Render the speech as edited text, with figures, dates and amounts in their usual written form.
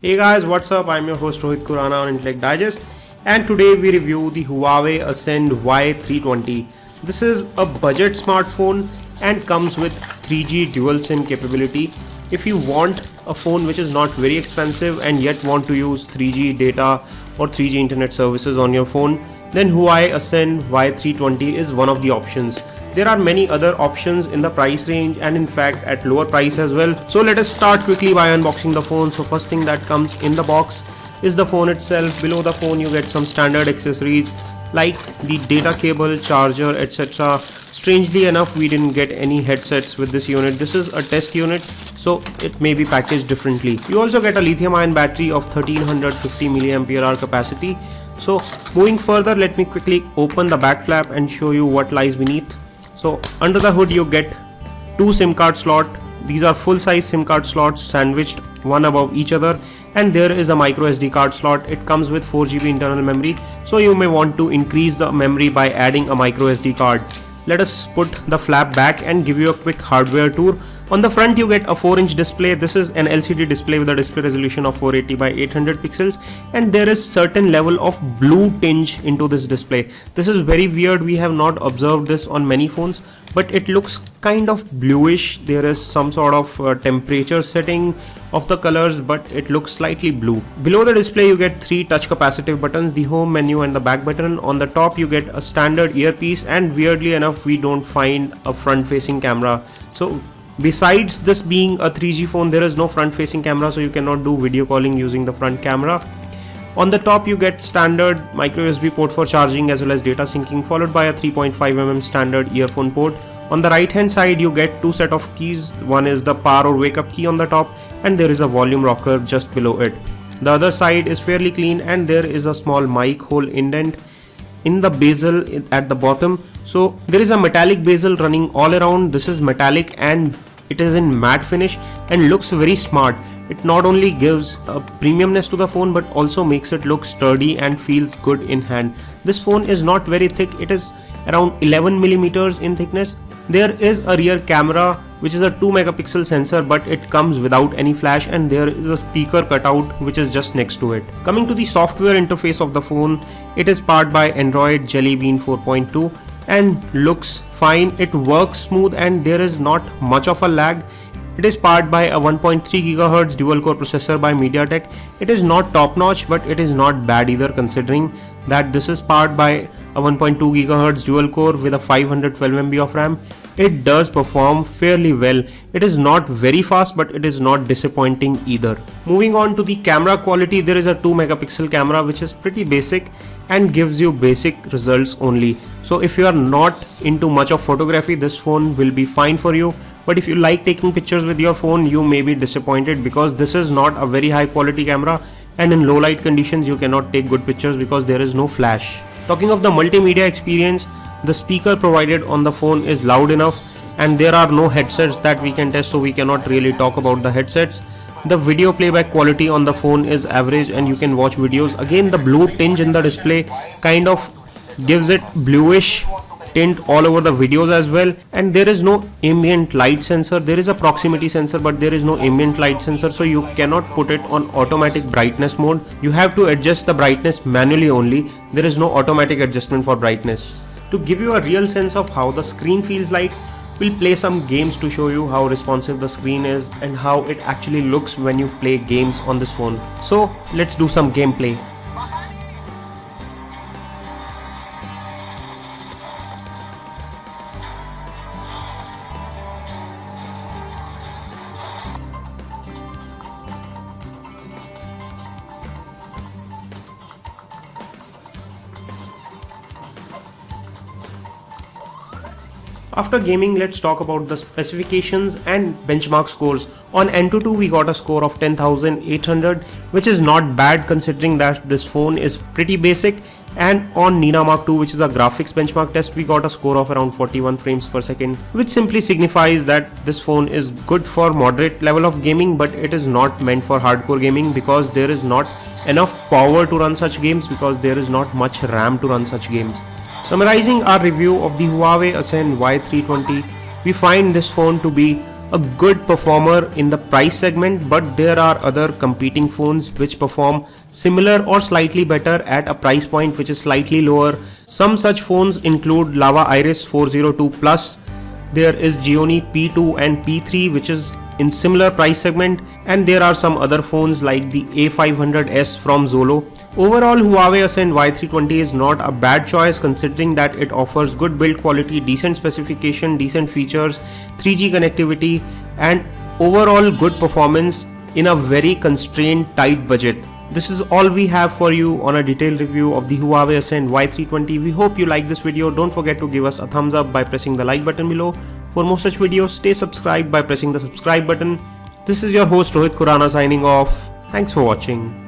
Hey guys, what's up? I'm your host Rohit Khurana on Intellect Digest, and today we review the Huawei Ascend Y320. This is a budget smartphone and comes with 3G dual SIM capability. If you want a phone which is not very expensive and yet want to use 3G data or 3G internet services on your phone, then Huawei Ascend Y320 is one of the options. There are many other options in the price range and in fact at lower price as well. So let us start quickly by unboxing the phone. So first thing that comes in the box is the phone itself. Below the phone you get some standard accessories like the data cable, charger, etc. Strangely enough, we didn't get any headsets with this unit. This is a test unit, so it may be packaged differently. You also get a lithium ion battery of 1350 mAh capacity. So moving further, let me quickly open the back flap and show you what lies beneath. So under the hood you get two SIM card slots. These are full size SIM card slots sandwiched one above each other, and there is a micro SD card slot. It comes with 4GB internal memory, so you may want to increase the memory by adding a micro SD card. Let us put the flap back and give you a quick hardware tour. On the front you get a 4-inch display. This is an LCD display with a display resolution of 480 by 800 pixels, and there is certain level of blue tinge into this display. This is very weird. We have not observed this on many phones, but it looks kind of bluish. There is some sort of temperature setting of the colors, but it looks slightly blue. Below the display you get 3 touch capacitive buttons, the home menu and the back button. On the top you get a standard earpiece, and weirdly enough we don't find a front facing camera. So besides this being a 3G phone, there is no front facing camera, so you cannot do video calling using the front camera. On the top you get standard micro USB port for charging as well as data syncing, followed by a 3.5mm standard earphone port. On the right hand side you get two set of keys. One is the power or wake up key on the top, and there is a volume rocker just below it. The other side is fairly clean, and there is a small mic hole indent in the bezel at the bottom. So there is a metallic bezel running all around. This is metallic and it is in matte finish and looks very smart. It not only gives a premiumness to the phone but also makes it look sturdy and feels good in hand. This phone is not very thick. It is around 11mm in thickness. There is a rear camera which is a 2-megapixel sensor, but it comes without any flash, and there is a speaker cutout which is just next to it. Coming to the software interface of the phone, it is powered by Android Jelly Bean 4.2 and looks fine. It works smooth and there is not much of a lag. It is powered by a 1.3 GHz dual core processor by MediaTek. It is not top notch, but it is not bad either, considering that this is powered by a 1.2 GHz dual core with a 512 MB of RAM. It does perform fairly well. It is not very fast, but it is not disappointing either. Moving on to the camera quality, there is a 2-megapixel camera which is pretty basic and gives you basic results only. So if you are not into much of photography, this phone will be fine for you. But if you like taking pictures with your phone, you may be disappointed because this is not a very high quality camera, and in low light conditions you cannot take good pictures because there is no flash. Talking of the multimedia experience, the speaker provided on the phone is loud enough, and there are no headsets that we can test, so we cannot really talk about the headsets. The video playback quality on the phone is average and you can watch videos. Again, the blue tinge in the display kind of gives it bluish tint all over the videos as well. And there is no ambient light sensor. There is a proximity sensor, but there is no ambient light sensor, so you cannot put it on automatic brightness mode. You have to adjust the brightness manually only. There is no automatic adjustment for brightness. To give you a real sense of how the screen feels like, we'll play some games to show you how responsive the screen is and how it actually looks when you play games on this phone. So let's do some gameplay. After gaming, let's talk about the specifications and benchmark scores. On Antutu we got a score of 10,800, which is not bad considering that this phone is pretty basic. And on Nina Mark II, which is a graphics benchmark test, we got a score of around 41 frames per second, which simply signifies that this phone is good for moderate level of gaming, but it is not meant for hardcore gaming because there is not enough power to run such games, because there is not much RAM to run such games. Summarizing our review of the Huawei Ascend Y320, we find this phone to be a good performer in the price segment, but there are other competing phones which perform similar or slightly better at a price point which is slightly lower. Some such phones include Lava Iris 402 Plus. There is Gioni P2 and P3 which is in similar price segment, and there are some other phones like the A500s from Zolo. Overall, Huawei Ascend Y320 is not a bad choice considering that it offers good build quality, decent specification, decent features, 3G connectivity and overall good performance in a very constrained tight budget. This is all we have for you on a detailed review of the Huawei Ascend Y320. We hope you like this video. Don't forget to give us a thumbs up by pressing the like button below. For more such videos, stay subscribed by pressing the subscribe button. This is your host Rohit Khurana signing off. Thanks for watching.